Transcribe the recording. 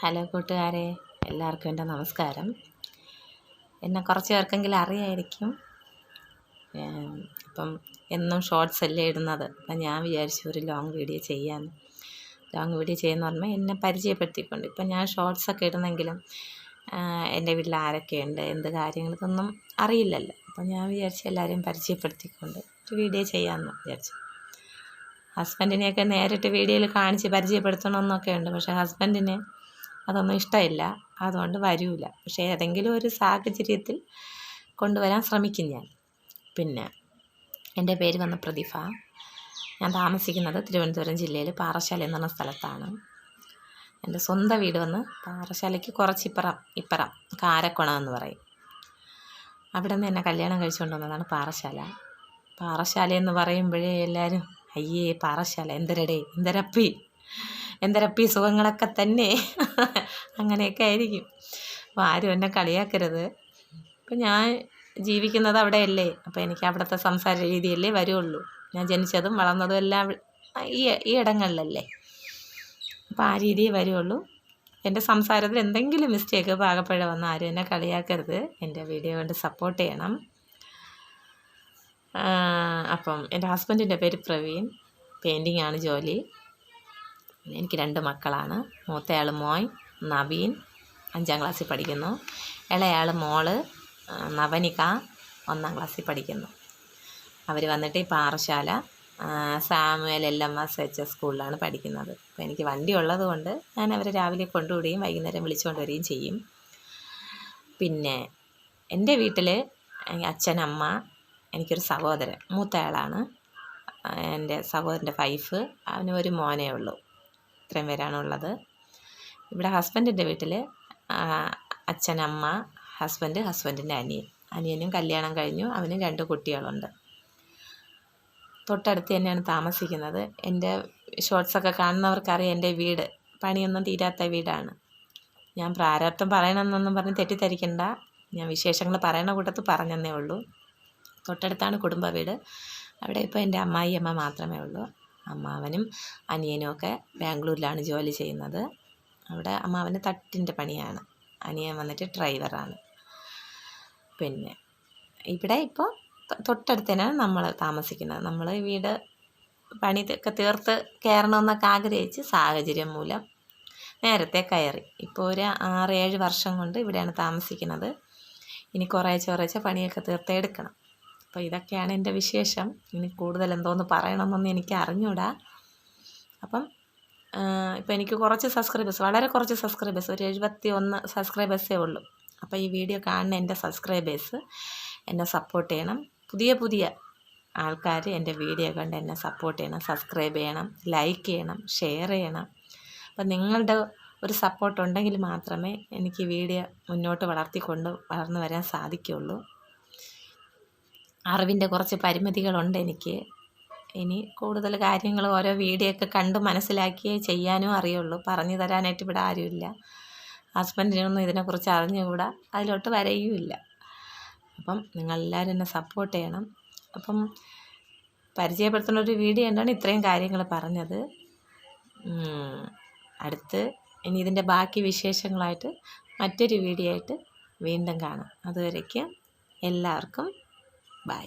Hello കൂട്ടുകാരെ, എല്ലാവർക്കും എൻ്റെ നമസ്കാരം. എന്നെ കുറച്ച് പേർക്കെങ്കിലും അറിയായിരിക്കും. ഇപ്പം എന്നും ഷോർട്സ് അല്ലേ ഇടുന്നത്. അപ്പം ഞാൻ വിചാരിച്ചു ഒരു ലോങ് വീഡിയോ ചെയ്യാമെന്ന്. ലോങ് വീഡിയോ ചെയ്യുന്ന പറഞ്ഞാൽ എന്നെ പരിചയപ്പെടുത്തിക്കൊണ്ട്. ഇപ്പം ഞാൻ ഷോർട്സൊക്കെ ഇടുന്നെങ്കിലും എൻ്റെ വീട്ടിൽ ആരൊക്കെയുണ്ട്, എന്ത് കാര്യങ്ങൾ, ഇതൊന്നും അറിയില്ലല്ലോ. അപ്പം ഞാൻ വിചാരിച്ചു എല്ലാവരെയും പരിചയപ്പെടുത്തിക്കൊണ്ട് ഒരു വീഡിയോ ചെയ്യാമെന്ന് വിചാരിച്ചു. ഹസ്ബൻഡിനെയൊക്കെ നേരിട്ട് വീഡിയോയിൽ കാണിച്ച് പരിചയപ്പെടുത്തണമെന്നൊക്കെ ഉണ്ട്. പക്ഷേ ഹസ്ബൻഡിന് അതൊന്നും ഇഷ്ടമില്ല, അതുകൊണ്ട് വരില്ല. പക്ഷേ ഏതെങ്കിലും ഒരു സാഹചര്യത്തിൽ കൊണ്ടുവരാൻ ശ്രമിക്കും ഞാൻ. പിന്നെ എൻ്റെ പേര് വന്ന പ്രതിഭ. ഞാൻ താമസിക്കുന്നത് തിരുവനന്തപുരം ജില്ലയിൽ പാറശാല എന്ന് പറഞ്ഞ സ്ഥലത്താണ്. എൻ്റെ സ്വന്തം വീട് വന്ന് പാറശാലയ്ക്ക് ഇപ്പുറം കാരക്കുണം എന്ന് പറയും. അവിടെ നിന്ന് എന്നെ കല്യാണം കഴിച്ചുകൊണ്ട് വന്നതാണ് പാറശാല. പാറശാല എന്ന് പറയുമ്പോഴേ എല്ലാവരും അയ്യേ പാറശാല എന്തരപ്പി സുഖങ്ങളൊക്കെ തന്നെ അങ്ങനെയൊക്കെ ആയിരിക്കും. അപ്പോൾ ആരും എന്നെ കളിയാക്കരുത്. അപ്പം ഞാൻ ജീവിക്കുന്നത് അവിടെയല്ലേ, അപ്പോൾ എനിക്ക് അവിടുത്തെ സംസാര രീതിയല്ലേ വരുള്ളൂ. ഞാൻ ജനിച്ചതും വളർന്നതും എല്ലാം ഈ ഇടങ്ങളിലല്ലേ, അപ്പോൾ ആ രീതിയേ വരുള്ളൂ. എൻ്റെ സംസാരത്തിൽ എന്തെങ്കിലും മിസ്റ്റേക്ക് പാകപ്പഴ വന്നാൽ ആരും എന്നെ കളിയാക്കരുത്. എൻ്റെ വീഡിയോ കൊണ്ട് സപ്പോർട്ട് ചെയ്യണം. അപ്പം എൻ്റെ ഹസ്ബൻഡിൻ്റെ പേര് പ്രവീൺ. പെയിൻറ്റിങ് ആണ് ജോലി. എനിക്ക് 2 മക്കളാണ്. മൂത്തയാൾ മോൻ നവീൻ, 5ാം ക്ലാസ്സിൽ പഠിക്കുന്നു. ഇളയാൾ മോള് നവനിക, 1ാം ക്ലാസ്സിൽ പഠിക്കുന്നു. അവർ വന്നിട്ട് ഈ പാറശാല സാമുവൽ LMS സ്കൂളിലാണ് പഠിക്കുന്നത്. അപ്പോൾ എനിക്ക് വണ്ടി ഉള്ളത് കൊണ്ട് ഞാൻ അവരെ രാവിലെ കൊണ്ടുവിടുകയും വൈകുന്നേരം വിളിച്ചുകൊണ്ട് വരികയും ചെയ്യും. പിന്നെ എൻ്റെ വീട്ടിൽ അച്ഛൻ, അമ്മ, എനിക്കൊരു സഹോദരൻ, മൂത്തയാളാണ്. എൻ്റെ സഹോദരൻ്റെ വൈഫ്, അവന് ഒരു മോനേ ഉള്ളൂ. ഇത്രയും പേരാണുള്ളത്. ഇവിടെ ഹസ്ബൻഡിൻ്റെ വീട്ടിൽ അച്ഛൻ, അമ്മ, ഹസ്ബൻഡിൻ്റെ അനിയനും കല്യാണം കഴിഞ്ഞു. അവന് 2 കുട്ടികളുണ്ട്. തൊട്ടടുത്ത് തന്നെയാണ് താമസിക്കുന്നത്. എൻ്റെ ഷോർട്സൊക്കെ കാണുന്നവർക്കറിയാം എൻ്റെ വീട് പണിയൊന്നും തീരാത്ത വീടാണ്. ഞാൻ പ്രാരാബ്ദം പറയണമെന്നൊന്നും പറഞ്ഞ് തെറ്റിദ്ധരിക്കണ്ട. ഞാൻ വിശേഷങ്ങൾ പറയുന്ന കൂട്ടത്തിൽ പറഞ്ഞതന്നേ ഉള്ളൂ. തൊട്ടടുത്താണ് കുടുംബ വീട്. അവിടെ ഇപ്പോൾ എൻ്റെ അമ്മായിയമ്മ മാത്രമേ ഉള്ളൂ. അമ്മാവനും അനിയനും ഒക്കെ ബാംഗ്ലൂരിലാണ് ജോലി ചെയ്യുന്നത്. അവിടെ അമ്മാവന് തട്ടിൻ്റെ പണിയാണ്, അനിയൻ വന്നിട്ട് ഡ്രൈവറാണ്. പിന്നെ ഇവിടെ ഇപ്പോൾ തൊട്ടടുത്ത് തന്നെയാണ് നമ്മൾ താമസിക്കുന്നത്. നമ്മൾ വീട് പണി ഒക്കെ തീർത്ത് കയറണമെന്നൊക്കെ ആഗ്രഹിച്ച് സാഹചര്യം മൂലം നേരത്തെ കയറി. ഇപ്പോൾ ഒരു 6-7 വർഷം കൊണ്ട് ഇവിടെയാണ് താമസിക്കുന്നത്. ഇനി കുറേശ്ശെ പണിയൊക്കെ തീർത്ത് എടുക്കണം. അപ്പോൾ ഇതൊക്കെയാണ് എൻ്റെ വിശേഷം. ഇനി കൂടുതൽ എന്തോന്ന് പറയണമെന്നൊന്നും എനിക്ക് അറിഞ്ഞൂടാ. അപ്പം ഇപ്പോൾ എനിക്ക് വളരെ കുറച്ച് സബ്സ്ക്രൈബേഴ്സ്, ഒരു 71 സബ്സ്ക്രൈബേഴ്സേ ഉള്ളൂ. അപ്പോൾ ഈ വീഡിയോ കാണുന്ന എൻ്റെ സബ്സ്ക്രൈബേഴ്സ് എന്നെ സപ്പോർട്ട് ചെയ്യണം. പുതിയ ആൾക്കാർ എൻ്റെ വീഡിയോ കണ്ട് എന്നെ സപ്പോർട്ട് ചെയ്യണം. സബ്സ്ക്രൈബ് ചെയ്യണം, ലൈക്ക് ചെയ്യണം, ഷെയർ ചെയ്യണം. അപ്പം നിങ്ങളുടെ ഒരു സപ്പോർട്ട് ഉണ്ടെങ്കിൽ മാത്രമേ എനിക്ക് വീഡിയോ മുന്നോട്ട് വളർന്നു വരാൻ സാധിക്കുകയുള്ളൂ. അറിവിൻ്റെ കുറച്ച് പരിമിതികളുണ്ട് എനിക്ക്. ഇനി കൂടുതൽ കാര്യങ്ങൾ ഓരോ വീഡിയോ ഒക്കെ കണ്ട് മനസ്സിലാക്കിയേ ചെയ്യാനും അറിയുള്ളൂ. പറഞ്ഞു തരാനായിട്ട് ഇവിടെ ആരുമില്ല. ഹസ്ബൻഡിനൊന്നും ഇതിനെക്കുറിച്ച് അറിഞ്ഞുകൂടാ, അതിലോട്ട് വരയുമില്ല. അപ്പം നിങ്ങളെല്ലാവരും എന്നെ സപ്പോർട്ട് ചെയ്യണം. അപ്പം പരിചയപ്പെടുത്തുന്ന ഒരു വീഡിയോ കൊണ്ടാണ് ഇത്രയും കാര്യങ്ങൾ പറഞ്ഞത്. അടുത്ത് ഇനി ഇതിൻ്റെ ബാക്കി വിശേഷങ്ങളായിട്ട് മറ്റൊരു വീഡിയോ ആയിട്ട് വീണ്ടും കാണാം. അതുവരേക്കും എല്ലാവർക്കും ബൈ.